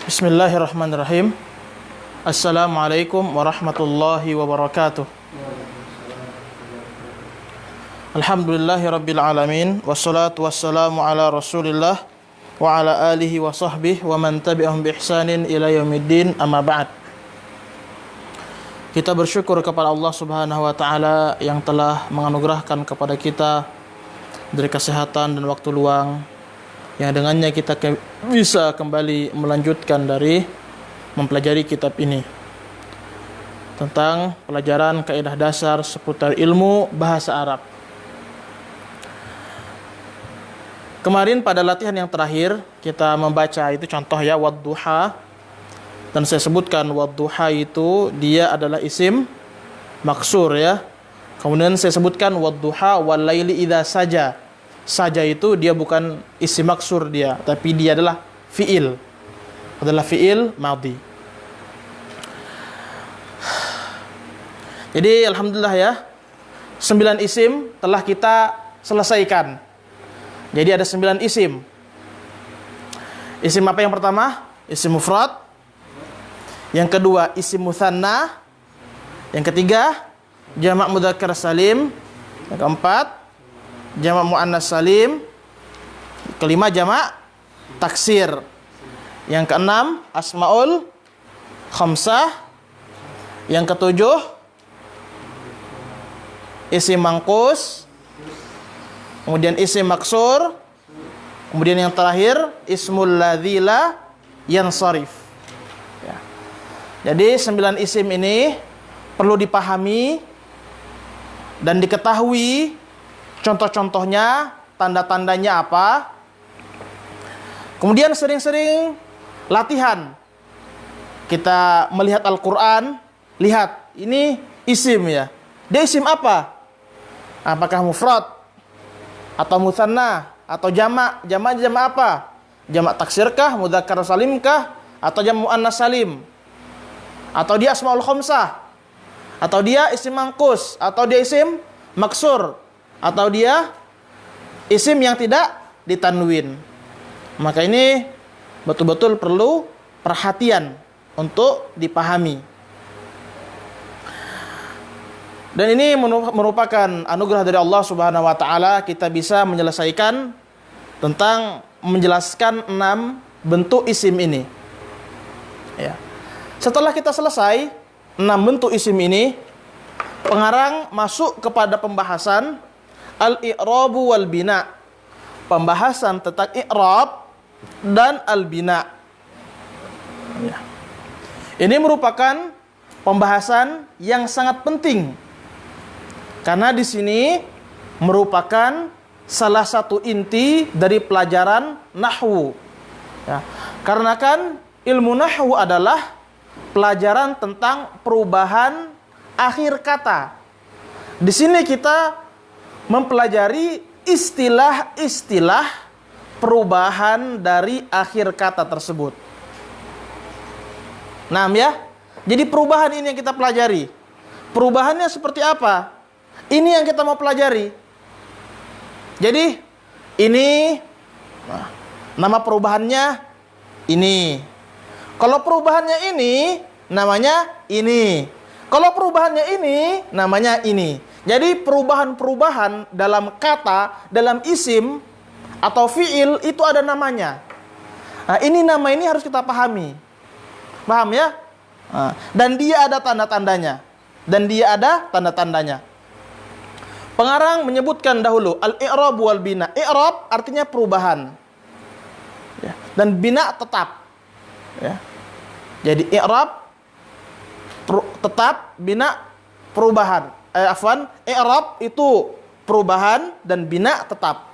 Bismillahirrahmanirrahim. Assalamualaikum warahmatullahi wabarakatuh. Alhamdulillahirabbil alamin wassalatu wassalamu ala Rasulillah wa ala alihi wa sahbihi wa man tabi'ahum bi ihsanin ila yaumiddin, amma ba'd. Kita bersyukur kepada Allah Subhanahu wa taala yang telah menganugerahkan kepada kita dari kesehatan dan waktu luang, yang dengannya kita bisa kembali melanjutkan dari mempelajari kitab ini tentang pelajaran kaidah dasar seputar ilmu bahasa Arab. Kemarin pada latihan yang terakhir kita membaca itu contoh ya, wadduha, dan saya sebutkan wadduha itu dia adalah isim maksur ya. Kemudian saya sebutkan wadduha wal laili idza saja. Saja itu dia bukan isim maksur dia, tapi dia adalah fiil. Adalah fiil madhi. Jadi alhamdulillah ya, 9 isim telah kita selesaikan. Jadi ada 9 isim. Isim apa yang pertama? Isim mufrad. Yang kedua isim mutsanna. Yang ketiga jamak mudzakkar salim. Yang keempat jamak muannas salim. Kelima jamak taksir. Yang keenam asmaul khamsah. Yang ketujuh isim mangkus. Kemudian isim maksur. Kemudian yang terakhir ismul ladzi la yansharif ya. Jadi 9 isim ini perlu dipahami dan diketahui contoh-contohnya, tanda-tandanya apa. Kemudian sering-sering latihan. Kita melihat Al-Quran, lihat ini isim ya. Dia isim apa? Apakah mufrad atau mutsanna atau jamak? Jamak apa? Jamak taksirkah, mudzakkar salimkah, atau jamak muannas salim? Atau dia asmaul khamsah? Atau dia isim mangkus? Atau dia isim maksur? Atau dia isim yang tidak ditanwin? Maka ini betul-betul perlu perhatian untuk dipahami. Dan ini merupakan anugerah dari Allah Subhanahu wa taala, kita bisa menyelesaikan tentang menjelaskan 6 bentuk isim ini. Ya. Setelah kita selesai 6 bentuk isim ini, pengarang masuk kepada pembahasan al-i'rabu wal bina. Pembahasan tentang i'rab dan al-bina. Ya. Ini merupakan pembahasan yang sangat penting. Karena di sini merupakan salah satu inti dari pelajaran nahwu. Ya. Karena kan ilmu nahwu adalah pelajaran tentang perubahan akhir kata. Di sini kita mempelajari istilah-istilah perubahan dari akhir kata tersebut. Nah ya, jadi perubahan ini yang kita pelajari. Perubahannya seperti apa? Ini yang kita mau pelajari. Jadi ini nama perubahannya ini. Kalau perubahannya ini namanya ini. Kalau perubahannya ini namanya ini. Jadi perubahan-perubahan dalam kata, dalam isim atau fiil itu ada namanya. Nah, ini nama ini harus kita pahami. Paham ya? Nah, dan dia ada tanda-tandanya. Pengarang menyebutkan dahulu al-i'rab wal bina. I'rab artinya perubahan. Ya. Dan bina tetap. Ya. Jadi i'rab tetap, bina perubahan. I'rab itu perubahan dan bina tetap.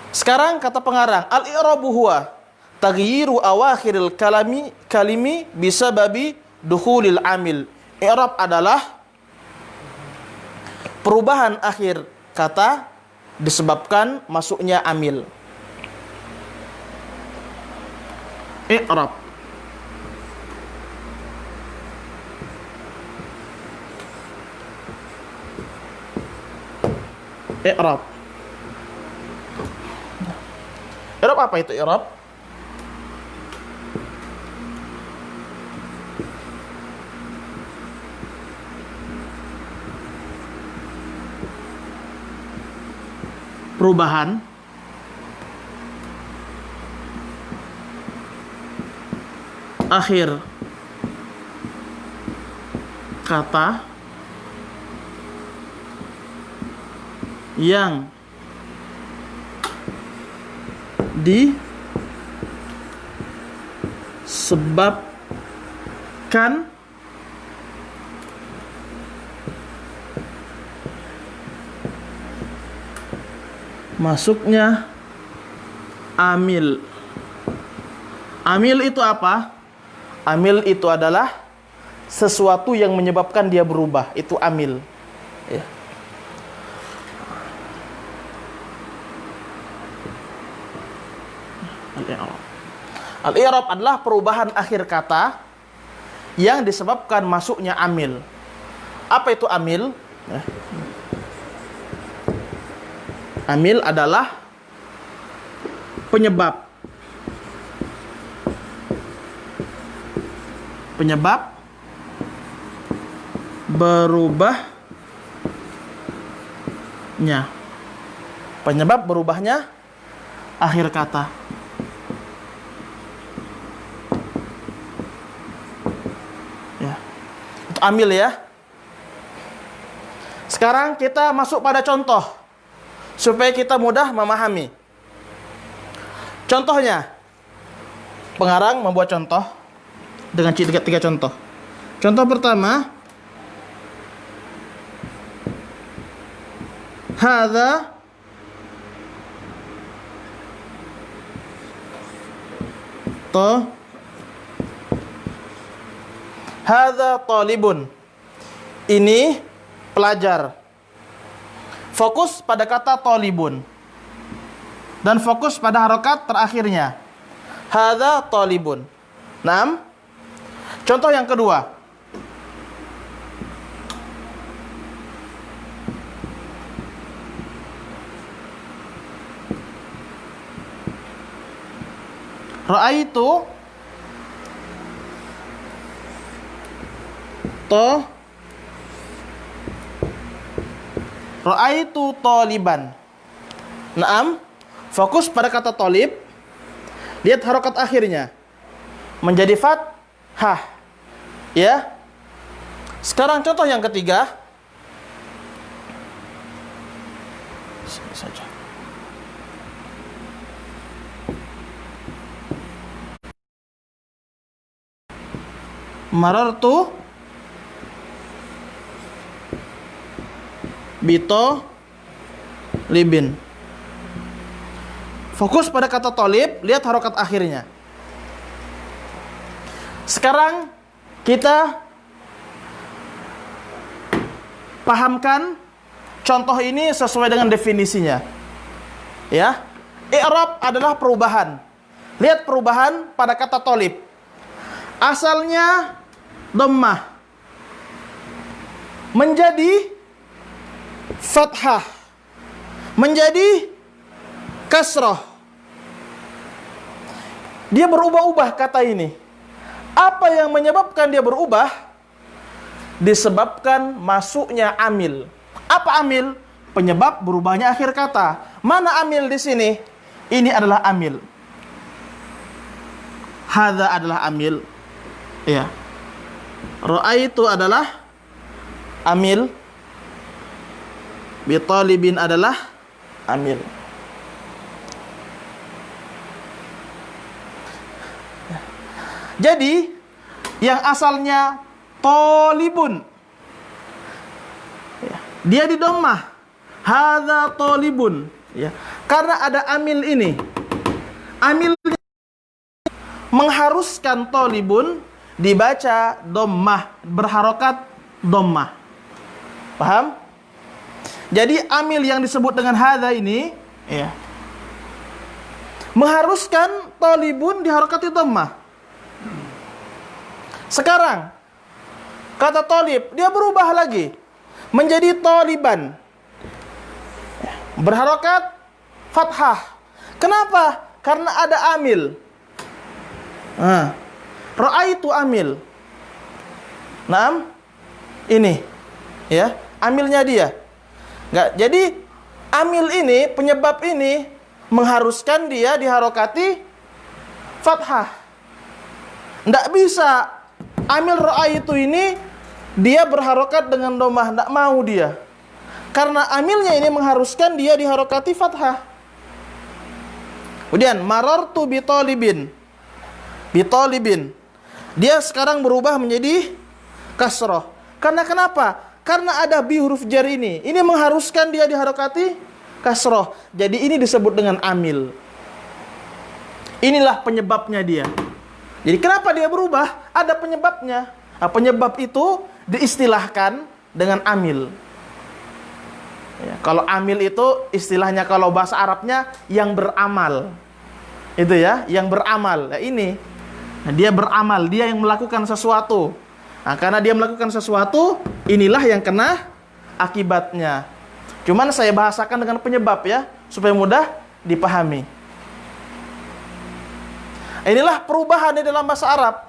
Sekarang kata pengarang, al-i'rabu huwa taghyiru awakhiril kalimi bisababi dukhulil amil. I'rab adalah perubahan akhir kata disebabkan masuknya amil. I'rab. I'rab. I'rab apa itu i'rab? perubahan akhir kata yang disebabkan masuknya amil. Amil itu apa? Amil itu adalah sesuatu yang menyebabkan dia berubah. Itu amil. Ya. Al-i'rab adalah perubahan akhir kata yang disebabkan masuknya amil. Apa itu amil? Amil adalah penyebab berubahnya. Penyebab berubahnya akhir kata. Ya. Itu amil ya. Sekarang kita masuk pada contoh supaya kita mudah memahami. Contohnya, pengarang membuat contoh dengan tiga contoh. Contoh pertama, hadza talibun. Ini pelajar. Fokus pada kata talibun dan fokus pada harokat terakhirnya. Hadza talibun. 6. Contoh yang kedua. Ra'aitu taliban. 6. Fokus pada kata talib. Lihat harokat akhirnya menjadi fathah. Ya. Sekarang contoh yang ketiga. Sini saja. Marartu bito libin. Fokus pada kata talib, lihat harokat akhirnya. Sekarang kita pahamkan contoh ini sesuai dengan definisinya. Ya. I'rab adalah perubahan. Lihat perubahan pada kata talib. Asalnya dhammah menjadi fathah, menjadi kasrah. Dia berubah-ubah kata ini. Apa yang menyebabkan dia berubah? Disebabkan masuknya amil. Apa amil? Penyebab berubahnya akhir kata. Mana amil di sini? Ini adalah amil. Hadza adalah amil. Ya. Ra'aitu adalah amil. Bitalibin adalah amil. Jadi yang asalnya talibun, ya, dia di dhammah. Hadza talibun, ya. Karena ada amil ini. Amil mengharuskan talibun dibaca dhammah, berharokat dhammah. Paham? Jadi amil yang disebut dengan hadza ini, ya, mengharuskan talibun diharokati dhammah. Sekarang kata talib dia berubah lagi menjadi taliban, berharokat fathah. Kenapa? Karena ada amil. Ra'aitu amil. Naam, ini ya amilnya dia. Enggak, jadi Amil ini, penyebab ini mengharuskan dia diharokati fathah. Tidak bisa amil ra'aitu ini dia berharokat dengan domah, tidak mau dia. Karena amilnya ini mengharuskan dia diharokati fathah. Kemudian marartu bitalibin. Bitalibin. Dia sekarang berubah menjadi kasroh. Karena kenapa? Karena ada bi huruf jar ini. Ini mengharuskan dia diharokati kasroh. Jadi ini disebut dengan amil. Inilah penyebabnya dia. Jadi kenapa dia berubah? Ada penyebabnya. Nah, penyebab itu diistilahkan dengan amil. Ya, kalau amil itu istilahnya kalau bahasa Arabnya yang beramal. Itu ya, yang beramal. Nah, ini. Nah, dia beramal, dia yang melakukan sesuatu. Nah, karena dia melakukan sesuatu, inilah yang kena akibatnya. Cuman saya bahasakan dengan penyebab ya, supaya mudah dipahami. Inilah perubahan di dalam bahasa Arab.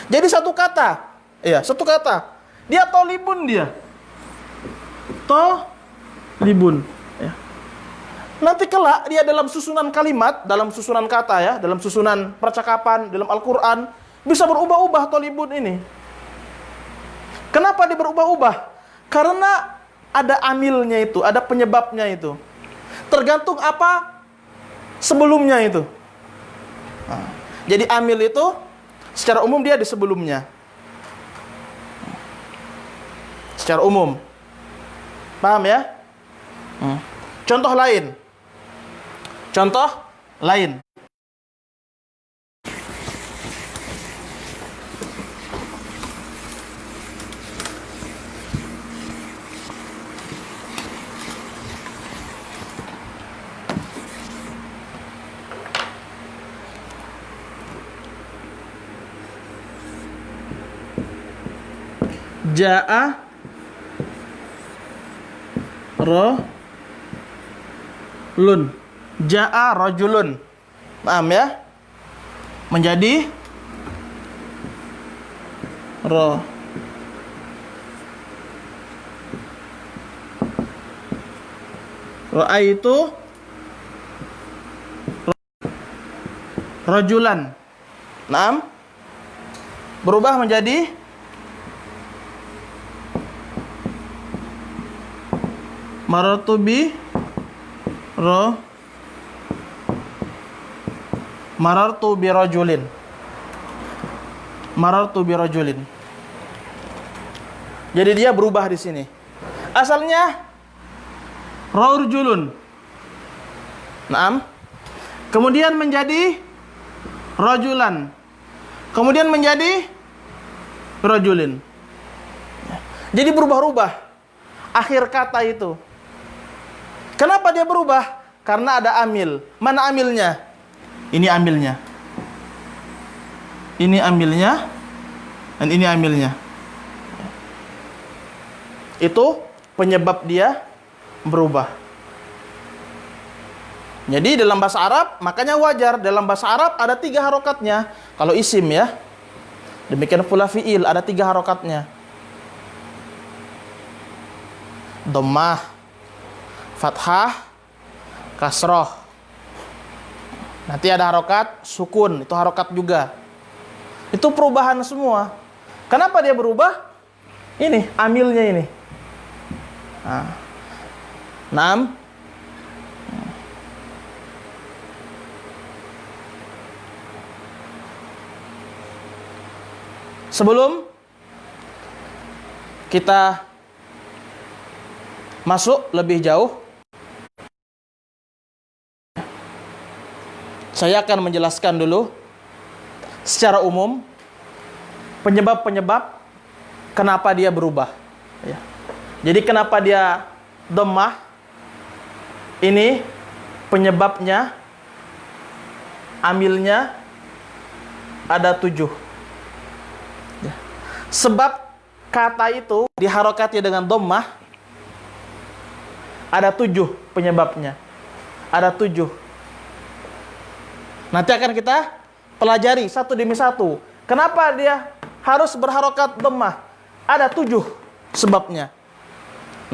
Jadi satu kata, ya, satu kata. Dia tolibun dia. Libun, ya. Nanti kelak dia dalam susunan kalimat, dalam susunan kata ya, dalam susunan percakapan, dalam Al-Quran bisa berubah-ubah tolibun ini. Kenapa dia berubah-ubah? Karena ada amilnya itu, ada penyebabnya itu. Tergantung apa sebelumnya itu. Nah, jadi amil itu secara umum dia di sebelumnya. Secara umum. Paham ya? Contoh lain. Contoh lain. Ja'a rajulun. Ja'a rajulun. Paham ya? Menjadi ra'aitu rajulan. Naam. Berubah menjadi marartu bi rajulin. Marartu bi rajulin. Jadi dia berubah di sini. Asalnya rajulun. Naam. Kemudian menjadi rajulan. Kemudian menjadi rajulin. Jadi berubah-ubah akhir kata itu. Kenapa dia berubah? Karena ada amil. Mana amilnya? Ini amilnya. Ini amilnya. Dan ini amilnya. Itu penyebab dia berubah. Jadi dalam bahasa Arab, makanya wajar. Dalam bahasa Arab ada 3 harokatnya. Kalau isim ya. Demikian pula fi'il, ada 3 harokatnya. Dhammah, fathah, kasroh. Nanti ada harokat sukun, itu harokat juga. Itu perubahan semua. Kenapa dia berubah? Ini amilnya ini. Naam. Sebelum kita masuk lebih jauh, saya akan menjelaskan dulu secara umum penyebab-penyebab kenapa dia berubah. Ya. Jadi kenapa dia dhammah? Ini penyebabnya, amilnya ada 7. Ya. Sebab kata itu diharokati dengan dhammah ada 7 penyebabnya. Ada 7. Nanti akan kita pelajari satu demi satu. Kenapa dia harus berharokat dhammah? Ada 7 sebabnya.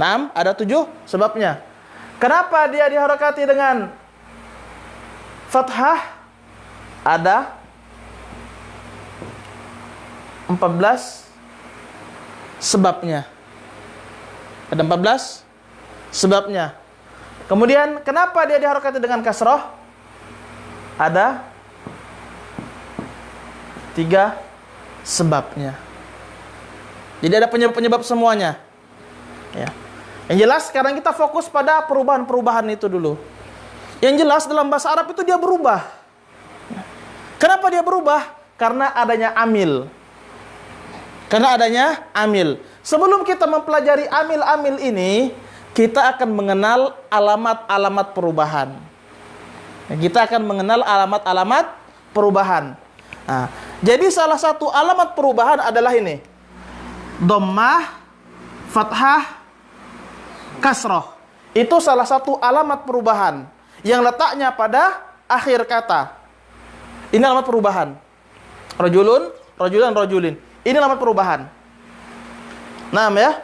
Naam, ada 7 sebabnya. Kenapa dia diharokati dengan fathah? Ada 14 sebabnya. Ada 14 sebabnya. Kemudian kenapa dia diharokati dengan kasroh? Ada 3 sebabnya. Jadi ada penyebab-penyebab semuanya. Ya. Yang jelas sekarang kita fokus pada perubahan-perubahan itu dulu. Yang jelas dalam bahasa Arab itu dia berubah. Kenapa dia berubah? Karena adanya amil. Karena adanya amil. Sebelum kita mempelajari amil-amil ini, kita akan mengenal alamat-alamat perubahan. Kita akan mengenal alamat-alamat perubahan. Nah, jadi salah satu alamat perubahan adalah ini. Dhammah, fathah, kasroh. Itu salah satu alamat perubahan yang letaknya pada akhir kata. Ini alamat perubahan. Rajulun, rajulan, rajulin. Ini alamat perubahan. Nah, ya.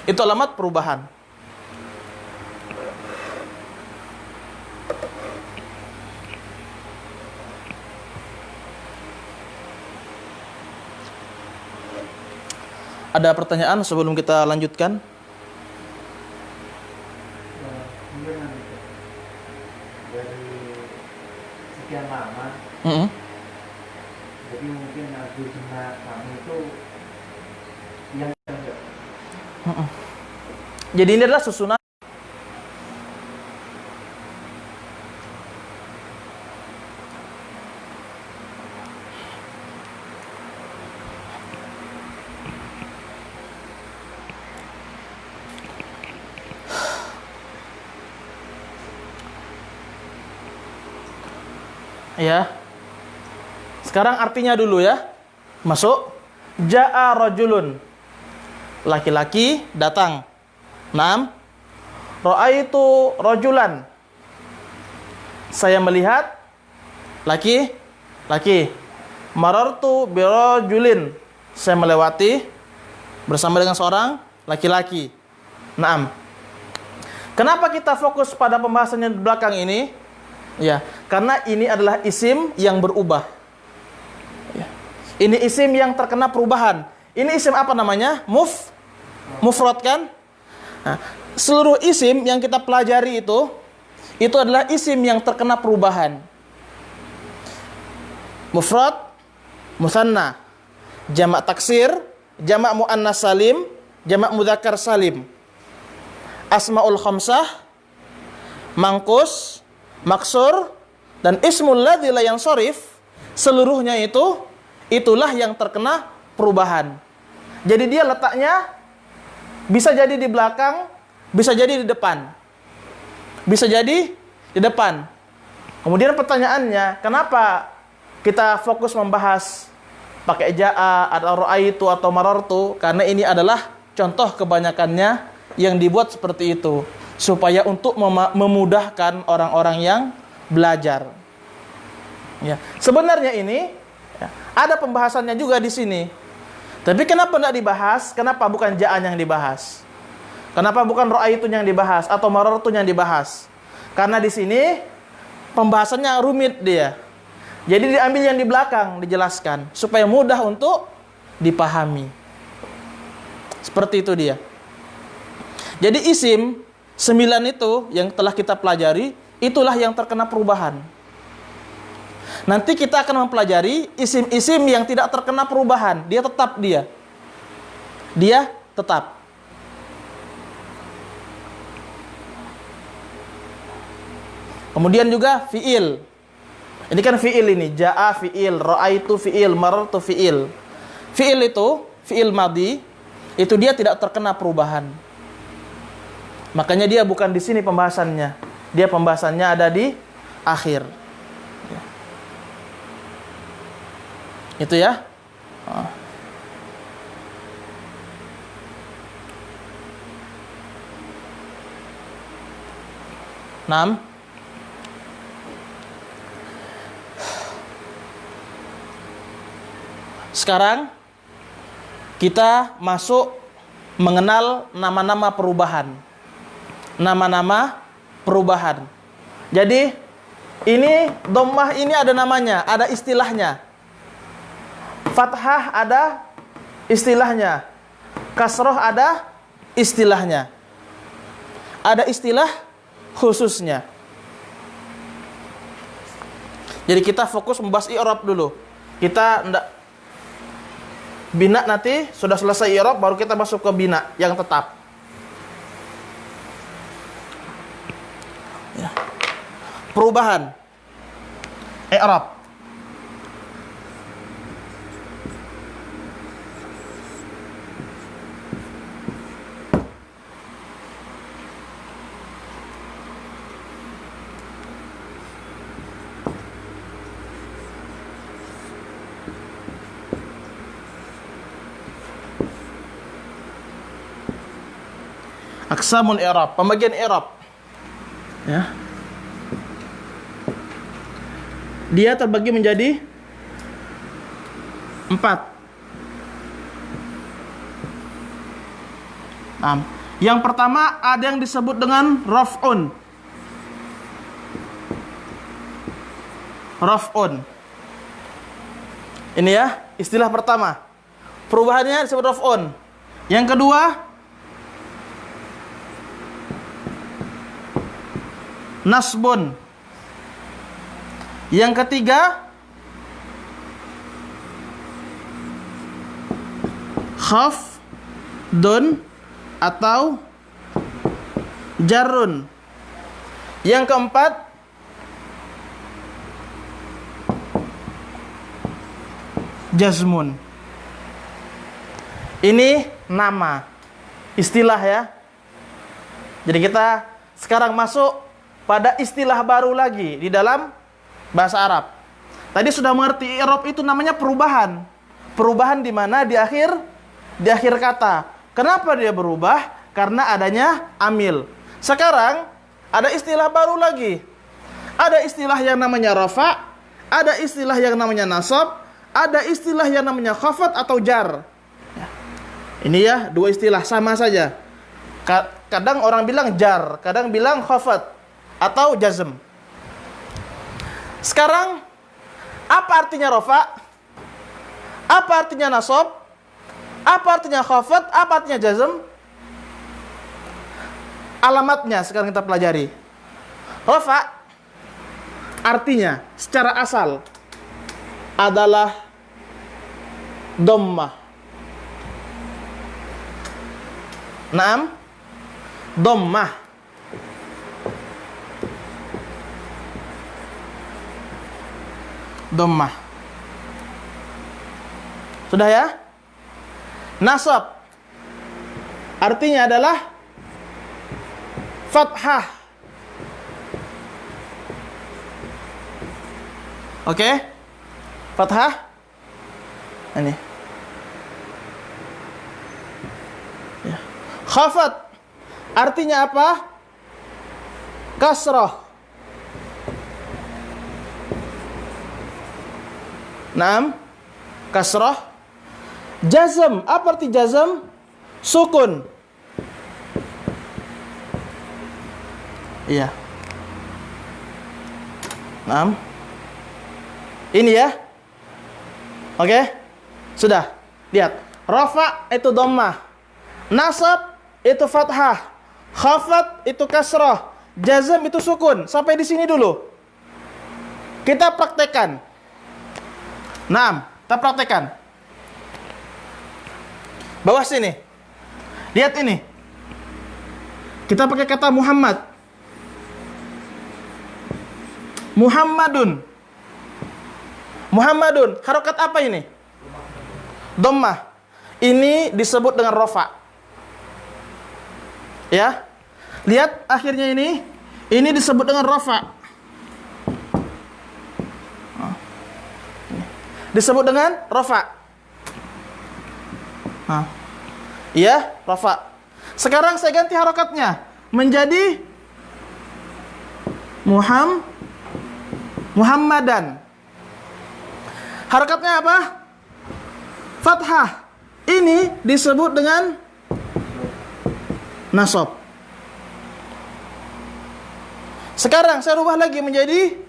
Itu alamat perubahan. Ada pertanyaan sebelum kita lanjutkan? Dari sekian lama, jadi mungkin di benak kamu itu yang enggak. Jadi ini adalah susunan. Ya. Sekarang artinya dulu ya. Masuk. Ja'a rajulun. Laki-laki datang. 6. Ra'aitu rajulan. Saya melihat laki. Marartu birajulin. Saya melewati bersama dengan seorang laki-laki. 6. Kenapa kita fokus pada pembahasan yang di belakang ini? Ya, karena ini adalah isim yang berubah. Ya. Ini isim yang terkena perubahan. Ini isim apa namanya? Mufrad kan? Nah, seluruh isim yang kita pelajari itu adalah isim yang terkena perubahan. Mufrad, musanna, jamak taksir, jamak muannas salim, jamak mudzakkar salim. Asmaul khamsah, mangkus, maksur, dan ismul ladzi la yansharif, seluruhnya itulah yang terkena perubahan. Jadi dia letaknya bisa jadi di belakang, bisa jadi di depan. Bisa jadi di depan. Kemudian pertanyaannya, kenapa kita fokus membahas pakai ja'a atau ra'aitu atau marartu? Karena ini adalah contoh kebanyakannya yang dibuat seperti itu, supaya untuk memudahkan orang-orang yang belajar. Ya, sebenarnya ini ada pembahasannya juga di sini. Tapi kenapa tidak dibahas? Kenapa bukan ja'an yang dibahas? Kenapa bukan ra'aitu yang dibahas atau marartu yang dibahas? Karena di sini pembahasannya rumit dia. Jadi diambil yang di belakang, dijelaskan supaya mudah untuk dipahami. Seperti itu dia. Jadi isim 9 itu yang telah kita pelajari, itulah yang terkena perubahan. Nanti kita akan mempelajari isim-isim yang tidak terkena perubahan. Dia tetap dia. Dia tetap. Kemudian juga fi'il. Ini kan fi'il ini. Ja'a fi'il, ra'aitu fi'il, marartu fi'il. Fi'il itu, fi'il madhi, itu dia tidak terkena perubahan. Makanya dia bukan di sini pembahasannya. Dia pembahasannya ada di akhir. Itu ya. Enam. Sekarang kita masuk mengenal nama-nama perubahan. nama-nama perubahan. Jadi ini dhammah ini ada namanya, ada istilahnya. Fathah ada istilahnya. Kasroh ada istilahnya. Ada istilah khususnya. Jadi kita fokus membahas i'rab dulu. Kita ndak bina nanti sudah selesai i'rab baru kita masuk ke bina yang tetap. Ya. Perubahan i'rab. Aqsamul i'rab, pembagian i'rab. Ya. Dia terbagi menjadi 4. Nah, yang pertama ada yang disebut dengan raf'un. Raf'un. Ini ya, istilah pertama. Perubahannya disebut raf'un. Yang kedua nasbun. Yang ketiga khafdun atau jarrun. Yang keempat jazmun. Ini nama, istilah ya. Jadi kita sekarang masuk pada istilah baru lagi di dalam bahasa Arab. Tadi sudah mengerti i'rab itu namanya perubahan. Perubahan di mana di akhir kata. Kenapa dia berubah? Karena adanya amil. Sekarang ada istilah baru lagi. Ada istilah yang namanya rafa, ada istilah yang namanya nasab, ada istilah yang namanya khafad atau jar. Ini ya, dua istilah sama saja. Kadang orang bilang jar, kadang bilang khafad atau jazm. Sekarang apa artinya rafa? Apa artinya nasab? Apa artinya khafad? Apa artinya jazm? Alamatnya sekarang kita pelajari. Rafa artinya secara asal adalah dhammah. Naam, dhammah. Dhammah. Sudah ya? Nasab artinya adalah fathah. Oke? Fathah. Ini. Ya. Khafad artinya apa? Kasrah. Naam, kasrah. Jazm, apa arti jazm? Sukun. Iya. Naam. Ini ya. Oke? Sudah. Lihat. Rafa itu dhammah. Nasab itu fathah. Khafad itu kasrah. Jazm itu sukun. Sampai di sini dulu. Kita praktekkan. Naam, kita praktekkan. Bawah sini. Lihat ini. Kita pakai kata Muhammad. Muhammadun. Muhammadun. Harokat apa ini? Dhammah. Ini disebut dengan rafa. Ya. Lihat akhirnya ini. Ini disebut dengan rafa. Disebut dengan rafa. Iya, rafa. Sekarang saya ganti harokatnya menjadi Muhammadan. Harokatnya apa? Fathah. Ini disebut dengan nasab. Sekarang saya rubah lagi menjadi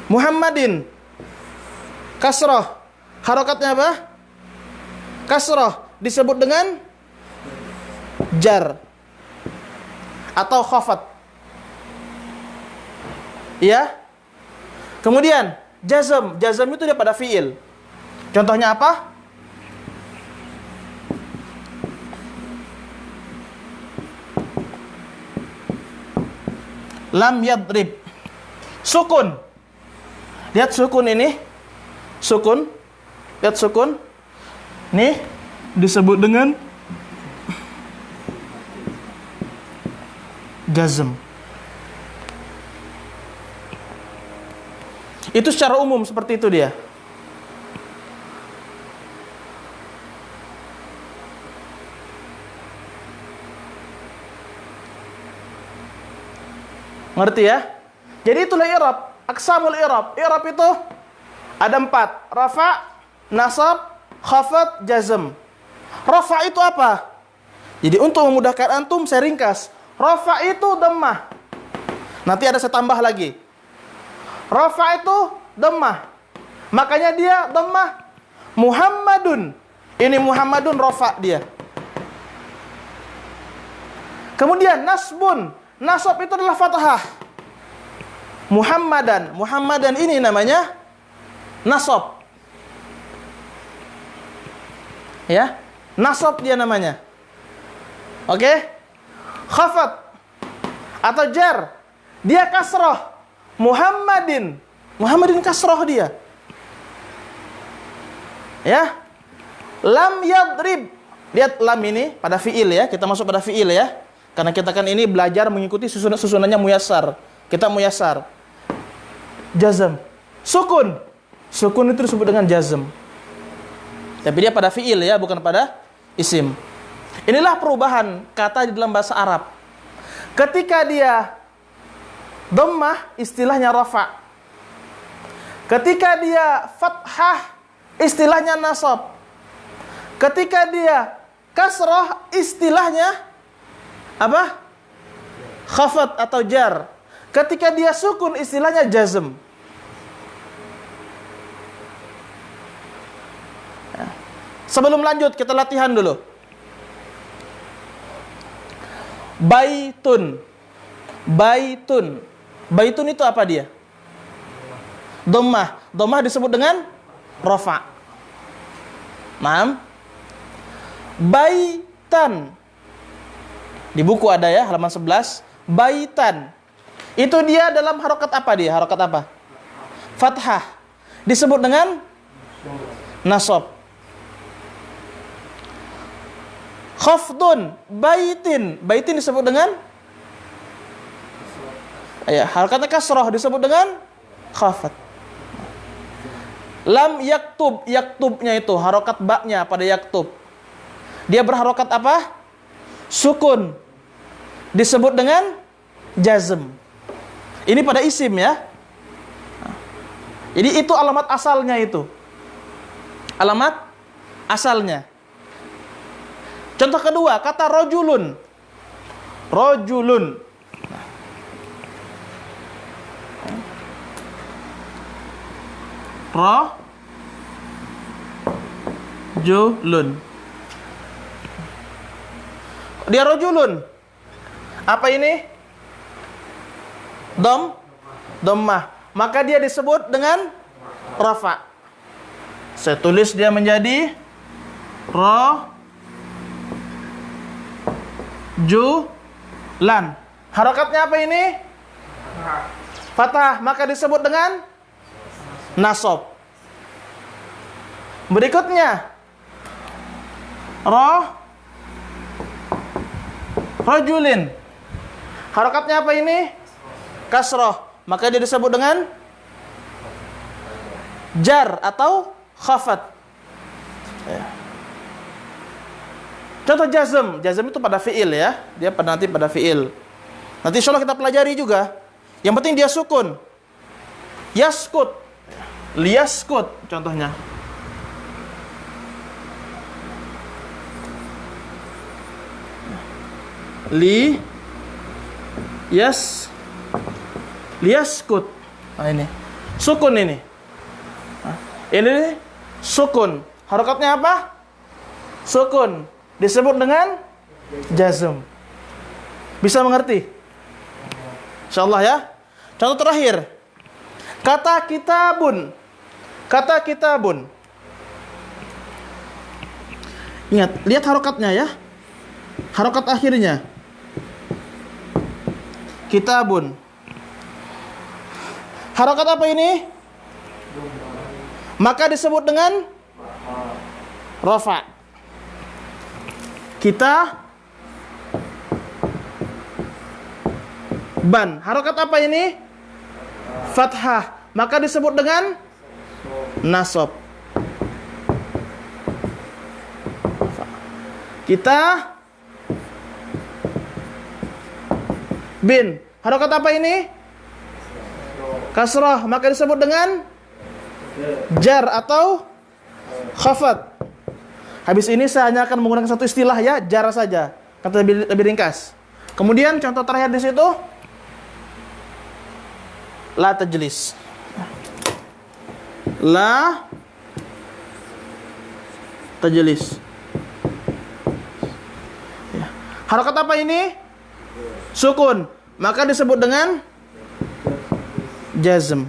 Muhammadin. Kasroh. Harokatnya apa? Kasroh. Disebut dengan jar atau khafat. Ya. Kemudian jazm. Jazm itu dia pada fiil. Contohnya apa? Lam yadrib. Sukun. Lihat sukun ini. Sukun. Lihat sukun. Nih disebut dengan jazm. Itu secara umum seperti itu dia. Ngerti ya? Jadi itulah i'rab, aqsamul i'rab. I'rab itu ada 4. Rafa, nasab, khafat, jazm. Rafa itu apa? Jadi untuk memudahkan antum saya ringkas. Rafa itu dhammah. Nanti ada saya tambah lagi. Rafa itu dhammah. Makanya dia dhammah Muhammadun. Ini Muhammadun rafa dia. Kemudian nasbun. Nasab itu adalah fathah. Muhammadan. Muhammadan ini namanya nasab. Ya, nasab dia namanya. Oke? Khafat atau jar. Dia kasroh. Muhammadin. Muhammadin kasroh dia. Ya. Lam yadrib. Lihat lam ini pada fiil ya. Kita masuk pada fiil ya. Karena kita kan ini belajar mengikuti susunannya muyassar. Kita muyassar. Jazm. Sukun. Sukun itu disebut dengan jazm. Tapi dia pada fiil ya, bukan pada isim. Inilah perubahan kata di dalam bahasa Arab. Ketika dia dhammah, istilahnya rafa. Ketika dia fathah, istilahnya nasab. Ketika dia kasrah, istilahnya apa? Khafat atau jar. Ketika dia sukun, istilahnya jazm. Sebelum lanjut, kita latihan dulu. Baitun. Baitun. Baitun itu apa dia? Dhammah. Dhammah disebut dengan rafa. Naam. Baitan. Di buku ada ya, halaman 11. Baitan. Itu dia dalam harokat apa dia? Harokat apa? Fathah. Disebut dengan nasab. Khafdun. Baitin. Baitin disebut dengan ya, harokatnya kasroh. Disebut dengan khafat. Lam yaktub. Yaktubnya itu harokat baknya pada yaktub. Dia berharokat apa? Sukun. Disebut dengan jazm. Ini pada isim ya. Jadi itu alamat asalnya itu. Alamat asalnya. Contoh kedua, kata rojulun. Rojulun. Rojulun. Dia rojulun. Apa ini? Dhammah. Maka dia disebut dengan rafa. Saya tulis dia menjadi rajulan. Harokatnya apa ini? Fathah. Maka disebut dengan nasab. Berikutnya rajulin. Harokatnya apa ini? Kasroh. Maka dia disebut dengan jar atau khafat. Contoh jazm. Jazm itu pada fiil ya. Dia nanti pada fiil. Nanti insya Allah kita pelajari juga. Yang penting dia sukun. Yaskut. Liyaskut contohnya. liyaskut. Nah, ini sukun ini. Nah, ini sukun. Harokatnya apa? Sukun. Disebut dengan jazm. Bisa mengerti? Insyaallah ya. Contoh terakhir. Kata kitabun. Kata kitabun. Ingat, lihat harokatnya ya. Harokat akhirnya. Kitabun. Harokat apa ini? Maka disebut dengan rafa. Kita ban. Harokat apa ini? Fathah. Maka disebut dengan nasab. Kita bin. Harokat apa ini? Kasrah. Maka disebut dengan jar atau khafat. Habis ini saya hanya akan menggunakan satu istilah ya, jar saja. Kata lebih ringkas. Kemudian contoh terakhir di situ, la tajlis. La tajlis. Ya. Harokat apa ini? Sukun. Maka disebut dengan jazm.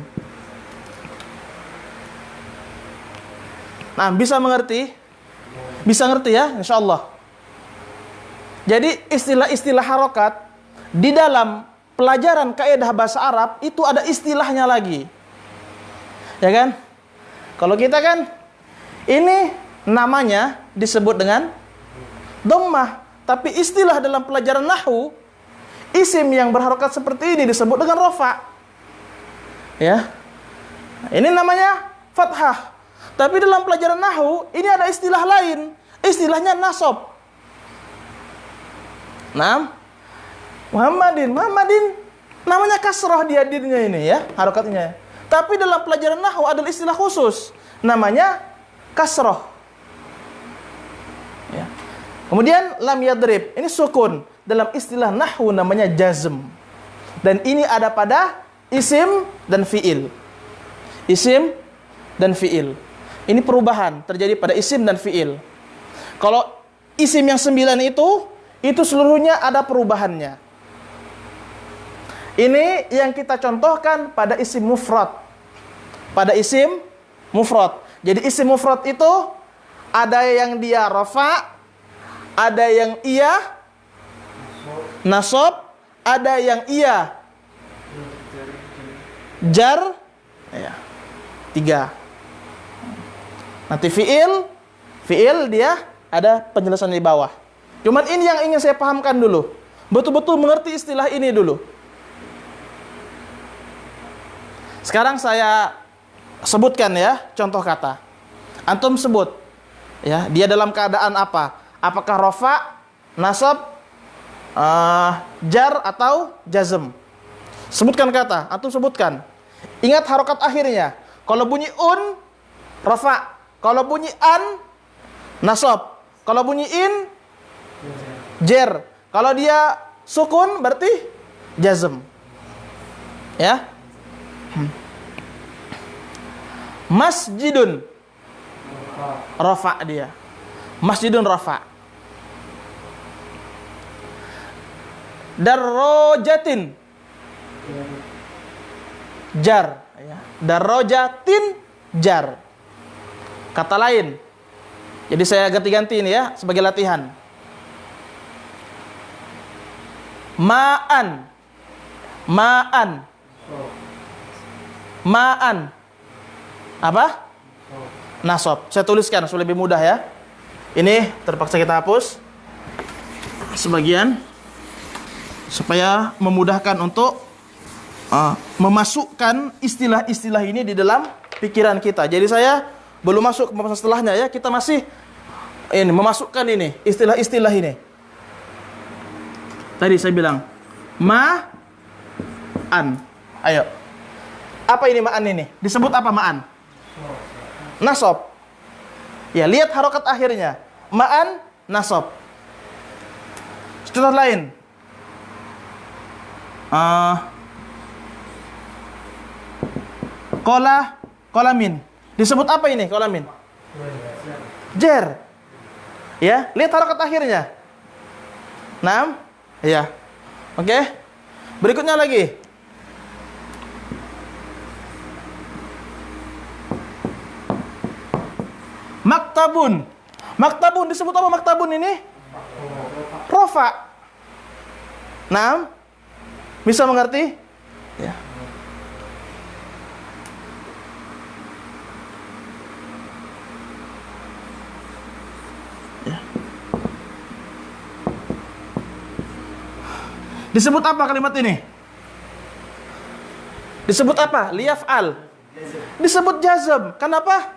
Nah, bisa mengerti? Bisa ngerti ya, insyaallah. Jadi istilah-istilah harokat di dalam pelajaran kaidah bahasa Arab itu ada istilahnya lagi. Ya kan? Kalau kita kan ini namanya disebut dengan dhammah, tapi istilah dalam pelajaran nahwu isim yang berharokat seperti ini disebut dengan rafa. Ya. Ini namanya fathah. Tapi dalam pelajaran nahwu ini ada istilah lain, istilahnya nasab. Nah, Muhammadin namanya kasrah di hadirnya ini ya, harokatnya. Tapi dalam pelajaran nahwu ada istilah khusus, namanya kasrah. Ya. Kemudian lam yadrib, ini sukun. Dalam istilah nahwu namanya jazm. Dan ini ada pada isim dan fiil. Isim dan fiil. Ini perubahan terjadi pada isim dan fiil. Kalau isim yang 9 itu seluruhnya ada perubahannya. Ini yang kita contohkan pada isim mufrad. Pada isim mufrad. Jadi isim mufrad itu ada yang dia rafa, ada yang ia nasab, ada yang ia jar, ya, 3. Nanti fiil dia ada penjelasan di bawah. Cuman ini yang ingin saya pahamkan dulu. Betul-betul mengerti istilah ini dulu. Sekarang saya sebutkan ya contoh kata. Antum sebut ya, dia dalam keadaan apa? Apakah rafa, nasab, jar atau jazm? Sebutkan kata, antum sebutkan. Ingat harokat akhirnya. Kalau bunyi rafa. Kalau bunyi an, nasab. Kalau bunyi in, jer. Kalau dia sukun, berarti jazm. Ya. Masjidun. Rafa dia. Masjidun rafa. Darrojatin. Jar. Darrojatin, jar. Kata lain. Jadi saya ganti-ganti ini ya sebagai latihan. Ma'an. Apa? Nasab. Saya tuliskan supaya lebih mudah ya. Ini terpaksa kita hapus sebagian supaya memudahkan untuk memasukkan istilah-istilah ini di dalam pikiran kita. Jadi saya belum masuk ke pembahasan setelahnya ya, kita masih ini memasukkan ini istilah-istilah ini. Tadi saya bilang ma'an. Ayo. Apa ini ma'an ini? Disebut apa ma'an? Nasab. Ya, lihat harokat akhirnya. Ma'an, nasab. Contoh lain. Qolamin. Disebut apa ini qolamin? Jer. Ya, lihat harokat akhirnya. Naam. Ya. Oke. Berikutnya lagi. Maktabun. Maktabun disebut apa maktabun ini? Rofa. Naam. Bisa mengerti? Ya. Disebut apa kalimat ini? Disebut apa? Liyaf'al. Disebut jazm. Kenapa?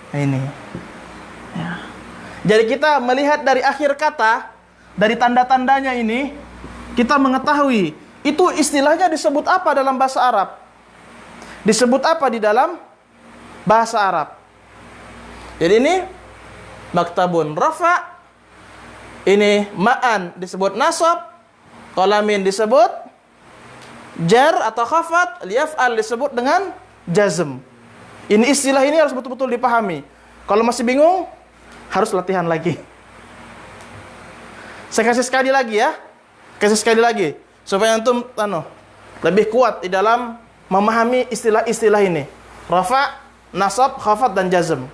Nah, ini. Ya. Jadi kita melihat dari akhir kata, dari tanda-tandanya ini, kita mengetahui itu istilahnya disebut apa dalam bahasa Arab. Disebut apa di dalam bahasa Arab. Jadi ini maktabun rafa. Ini ma'an disebut nasab. Qolamin disebut jar atau khafat, liyaf'al disebut dengan jazm. Ini istilah ini harus betul-betul dipahami. Kalau masih bingung, harus latihan lagi. Saya kasih sekali lagi ya. Kasih sekali lagi supaya antum lebih kuat di dalam memahami istilah-istilah ini. Rafa, nasab, khafat dan jazm.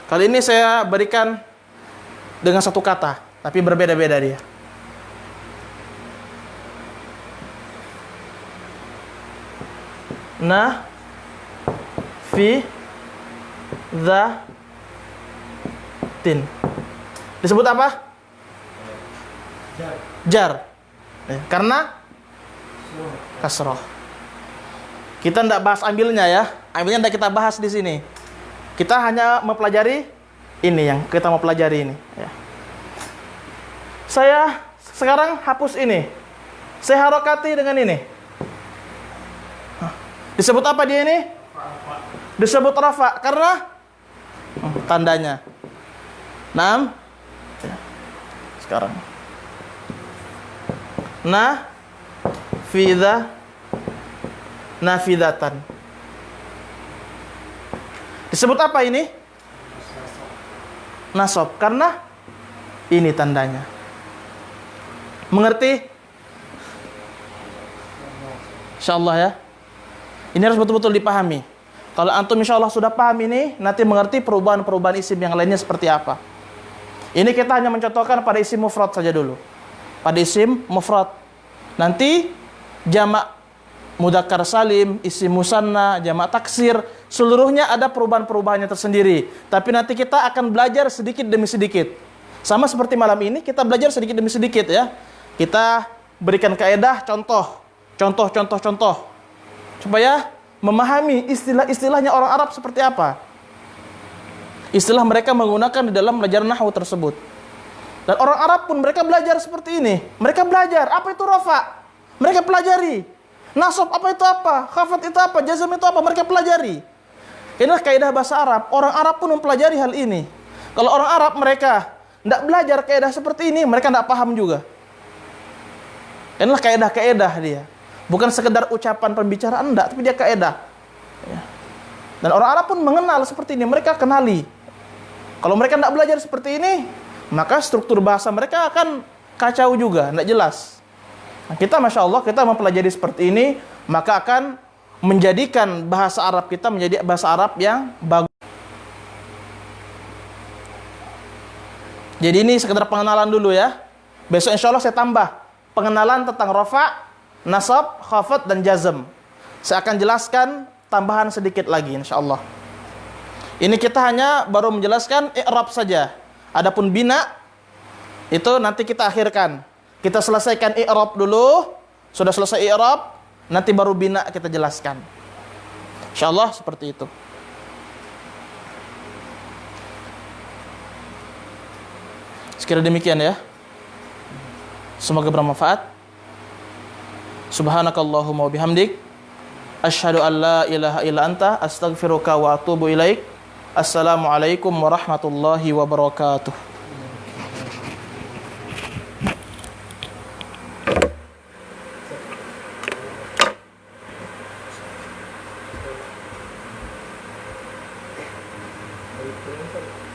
Kali ini saya berikan dengan satu kata, tapi berbeda-beda dia. Na, fi, dha, tin. Disebut apa? Jar. Karena kasroh. Kita tidak bahas ambilnya ya. Ambilnya tidak kita bahas di sini. Kita hanya mempelajari ini yang kita mau pelajari ini. Ya. Saya sekarang hapus ini. Saya harokati dengan ini. Disebut apa dia ini? Disebut rafa. Karena tandanya. Naam. Ya. Sekarang. Nafidha. Nafidatan. Disebut apa ini? Nasab. Karena ini tandanya. Mengerti? InsyaAllah ya. Ini harus betul-betul dipahami. Kalau antum insyaAllah sudah paham ini, nanti mengerti perubahan-perubahan isim yang lainnya seperti apa. Ini kita hanya mencontohkan pada isim mufrad saja dulu. Pada isim mufrad. Nanti jamak mudzakkar salim, isim musanna, jamak taksir, seluruhnya ada perubahan-perubahannya tersendiri. Tapi nanti kita akan belajar sedikit demi sedikit. Sama seperti malam ini, kita belajar sedikit demi sedikit ya. Kita berikan kaedah, contoh, supaya memahami istilah-istilahnya orang Arab seperti apa. Istilah mereka menggunakan di dalam belajar nahwu tersebut. Dan orang Arab pun mereka belajar seperti ini. Mereka belajar, apa itu rafa? Mereka pelajari. Nasab apa itu apa? Khafat itu apa? Jazm itu apa? Mereka pelajari. Inilah kaidah bahasa Arab. Orang Arab pun mempelajari hal ini. Kalau orang Arab mereka tidak belajar kaidah seperti ini, mereka tidak paham juga. Inilah kaidah-kaidah dia. Bukan sekedar ucapan pembicaraan, enggak, tapi dia kaidah. Ya. Dan orang Arab pun mengenal seperti ini, mereka kenali. Kalau mereka tidak belajar seperti ini, maka struktur bahasa mereka akan kacau juga, tidak jelas. Nah, kita Masya Allah, kita mempelajari seperti ini, maka akan menjadikan bahasa Arab kita menjadi bahasa Arab yang bagus. Jadi ini sekedar pengenalan dulu ya. Besok insya Allah saya tambah pengenalan tentang rafa, nasab, khafat, dan jazm. Saya akan jelaskan tambahan sedikit lagi insya Allah. Ini kita hanya baru menjelaskan i'rab saja. Adapun bina, itu nanti kita akhirkan. Kita selesaikan i'rab dulu. Sudah selesai i'rab, nanti baru bina kita jelaskan. Insya Allah seperti itu. Sekira demikian ya. Semoga bermanfaat. Subhanakallahumma wa bihamdik, asyhadu an la ilaha illa anta, astaghfiruka wa atubu ilaik. Assalamualaikum warahmatullahi wabarakatuh. gitu.